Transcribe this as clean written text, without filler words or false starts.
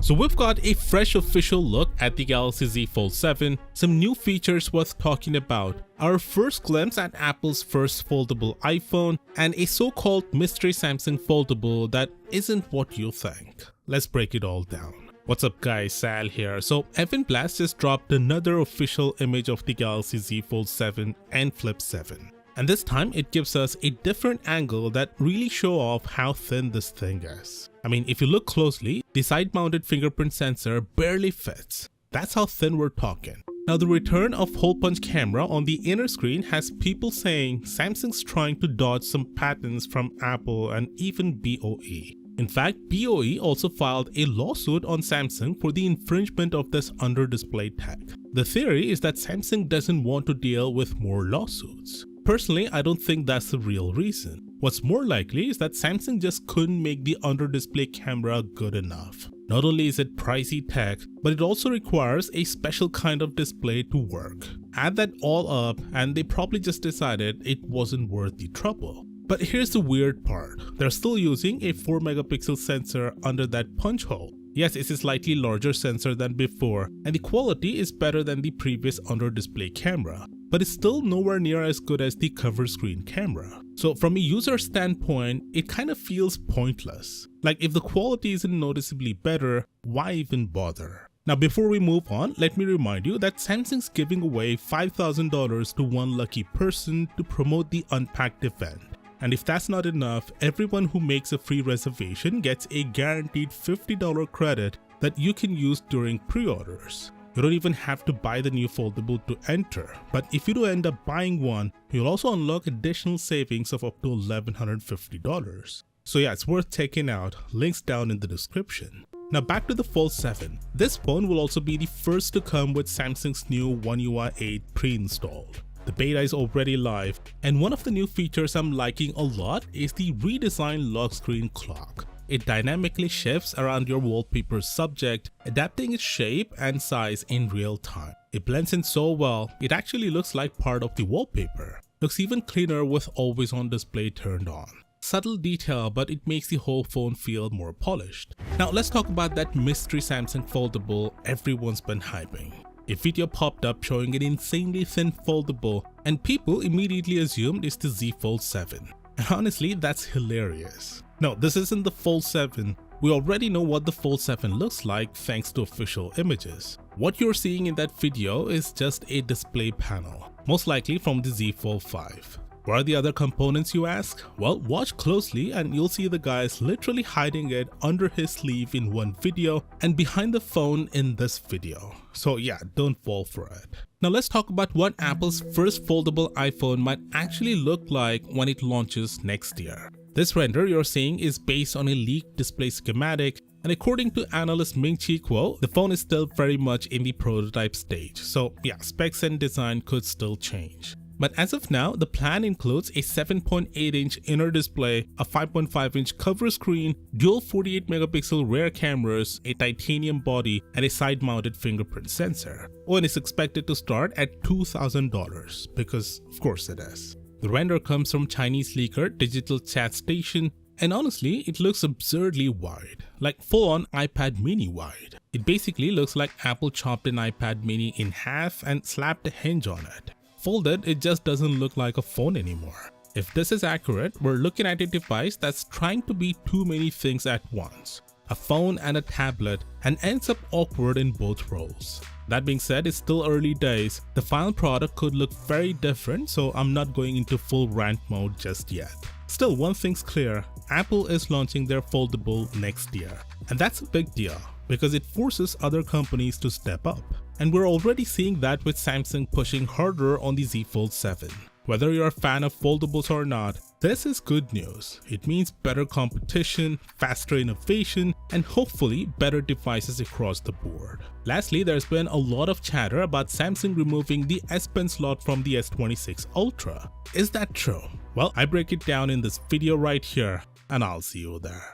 So we've got a fresh official look at the Galaxy Z Fold 7, some new features worth talking about, our first glimpse at Apple's first foldable iPhone, and a so-called mystery Samsung foldable that isn't what you think. Let's break it all down. What's up guys, Sal here. So Evan Blass just dropped another official image of the Galaxy Z Fold 7 and Flip 7. And this time it gives us a different angle that really show off how thin this thing is. I mean, if you look closely, the side-mounted fingerprint sensor barely fits. That's how thin we're talking. Now the return of hole punch camera on the inner screen has people saying Samsung's trying to dodge some patents from Apple and even BOE. In fact, BOE also filed a lawsuit on Samsung for the infringement of this under-display tech. The theory is that Samsung doesn't want to deal with more lawsuits. Personally, I don't think that's the real reason. What's more likely is that Samsung just couldn't make the under-display camera good enough. Not only is it pricey tech, but it also requires a special kind of display to work. Add that all up and they probably just decided it wasn't worth the trouble. But here's the weird part. They're still using a 4 megapixel sensor under that punch hole. Yes, it's a slightly larger sensor than before, and the quality is better than the previous under-display camera, but it's still nowhere near as good as the cover screen camera. So from a user standpoint, it kind of feels pointless. Like if the quality isn't noticeably better, why even bother? Now before we move on, let me remind you that Samsung's giving away $5,000 to one lucky person to promote the Unpacked event. And if that's not enough, everyone who makes a free reservation gets a guaranteed $50 credit that you can use during pre-orders. You don't even have to buy the new foldable to enter, but if you do end up buying one, you'll also unlock additional savings of up to $1,150. So yeah, it's worth checking out, links down in the description. Now back to the Fold 7. This phone will also be the first to come with Samsung's new One UI 8 pre-installed. The beta is already live, and one of the new features I'm liking a lot is the redesigned lock screen clock. It dynamically shifts around your wallpaper subject, adapting its shape and size in real time. It blends in so well, it actually looks like part of the wallpaper. Looks even cleaner with always on display turned on. Subtle detail, but it makes the whole phone feel more polished. Now let's talk about that mystery Samsung foldable everyone's been hyping. A video popped up showing an insanely thin foldable, and people immediately assumed it's the Z Fold 7. And honestly, that's hilarious. No, this isn't the Fold 7. We already know what the Fold 7 looks like thanks to official images. What you're seeing in that video is just a display panel, most likely from the Z Fold 5. Where are the other components, you ask? Well, watch closely and you'll see the guy's literally hiding it under his sleeve in one video and behind the phone in this video. So yeah, don't fall for it. Now let's talk about what Apple's first foldable iPhone might actually look like when it launches next year. This render you're seeing is based on a leaked display schematic, and according to analyst Ming-Chi Kuo, the phone is still very much in the prototype stage. So yeah, specs and design could still change. But as of now, the plan includes a 7.8-inch inner display, a 5.5-inch cover screen, dual 48 megapixel rear cameras, a titanium body, and a side-mounted fingerprint sensor. Oh, and it's expected to start at $2,000 because of course it is. The render comes from Chinese leaker Digital Chat Station, and honestly, it looks absurdly wide, like full-on iPad mini wide. It basically looks like Apple chopped an iPad mini in half and slapped a hinge on it. Folded, it just doesn't look like a phone anymore. If this is accurate, we're looking at a device that's trying to be too many things at once. A phone and a tablet, and ends up awkward in both roles. That being said, it's still early days. The final product could look very different, so I'm not going into full rant mode just yet. Still, one thing's clear, Apple is launching their foldable next year. And that's a big deal, because it forces other companies to step up. And we're already seeing that with Samsung pushing harder on the Z Fold 7. Whether you're a fan of foldables or not, this is good news. It means better competition, faster innovation, and hopefully better devices across the board. Lastly, there's been a lot of chatter about Samsung removing the S Pen slot from the S26 Ultra. Is that true? Well, I break it down in this video right here, and I'll see you there.